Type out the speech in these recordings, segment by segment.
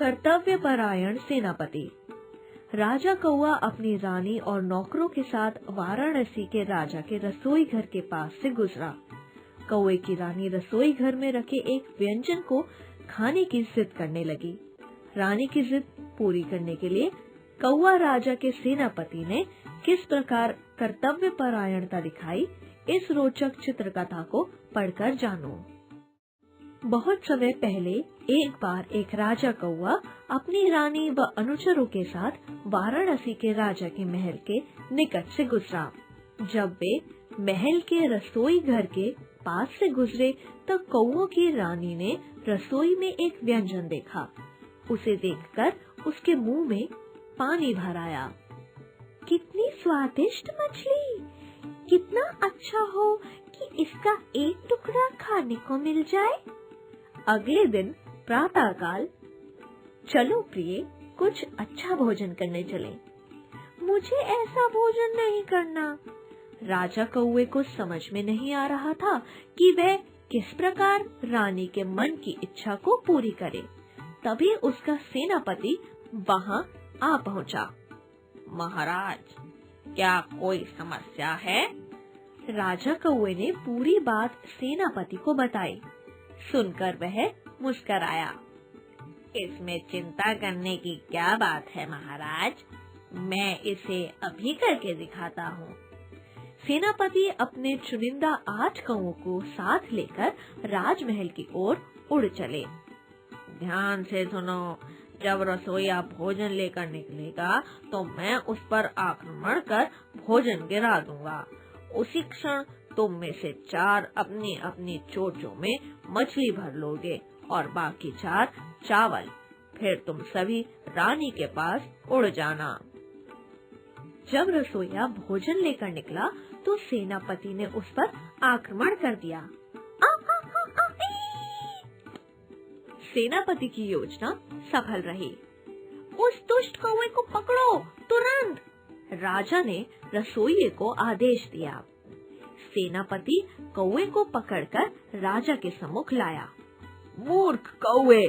कर्तव्यपरायण सेनापति। राजा कौआ अपनी रानी और नौकरों के साथ वाराणसी के राजा के रसोई घर के पास से गुजरा। कौए की रानी रसोई घर में रखे एक व्यंजन को खाने की जिद करने लगी। रानी की जिद पूरी करने के लिए कौआ राजा के सेनापति ने किस प्रकार कर्तव्यपरायणता दिखाई, इस रोचक चित्रकथा को पढ़कर जानो। बहुत समय पहले एक बार एक राजा कौआ अपनी रानी व अनुचरों के साथ वाराणसी के राजा के महल के निकट से गुजरा। जब वे महल के रसोई घर के पास से गुजरे तब कौओं की रानी ने रसोई में एक व्यंजन देखा। उसे देखकर उसके मुंह में पानी भर आया। कितनी स्वादिष्ट मछली! कितना अच्छा हो कि इसका एक टुकड़ा खाने को मिल जाए। अगले दिन प्रातःकाल, चलो प्रिय, कुछ अच्छा भोजन करने चलें। मुझे ऐसा भोजन नहीं करना। राजा कौवे को समझ में नहीं आ रहा था कि वह किस प्रकार रानी के मन की इच्छा को पूरी करे। तभी उसका सेनापति वहां आ पहुंचा। महाराज, क्या कोई समस्या है? राजा कौवे ने पूरी बात सेनापति को बताई। सुनकर वह मुस्कराया। इसमें चिंता करने की क्या बात है महाराज, मैं इसे अभी करके दिखाता हूँ। सेनापति अपने चुनिंदा 8 कौओं को साथ लेकर राजमहल की ओर उड़ चले। ध्यान से सुनो, जब रसोईया भोजन लेकर निकलेगा तो मैं उस पर आक्रमण कर भोजन गिरा दूंगा। उसी क्षण तुम में से 4 अपनी अपनी चोंचों में मछली भर लोगे और बाकी 4 चावल। फिर तुम सभी रानी के पास उड़ जाना। जब रसोईया भोजन लेकर निकला तो सेनापति ने उस पर आक्रमण कर दिया। सेनापति की योजना सफल रही। उस दुष्ट कौवे को पकड़ो तुरंत! राजा ने रसोइये को आदेश दिया। सेनापति कौवे को पकड़कर राजा के सम्मुख लाया। मूर्ख कौवे,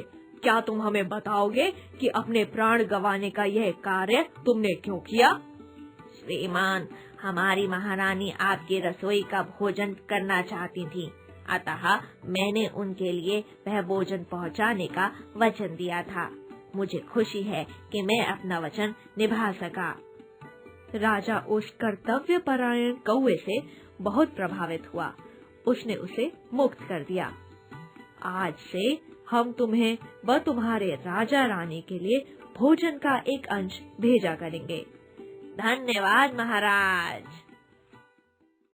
क्या तुम हमें बताओगे कि अपने प्राण गंवाने का यह कार्य तुमने क्यों किया? श्रीमान, हमारी महारानी आपकी रसोई का भोजन करना चाहती थी, अतः मैंने उनके लिए वह भोजन पहुंचाने का वचन दिया था। मुझे खुशी है कि मैं अपना वचन निभा सका। राजा उस कर्तव्यपरायण कौवे से बहुत प्रभावित हुआ। उसने उसे मुक्त कर दिया। आज से हम तुम्हें व तुम्हारे राजा रानी के लिए भोजन का एक अंश भेजा करेंगे। धन्यवाद महाराज।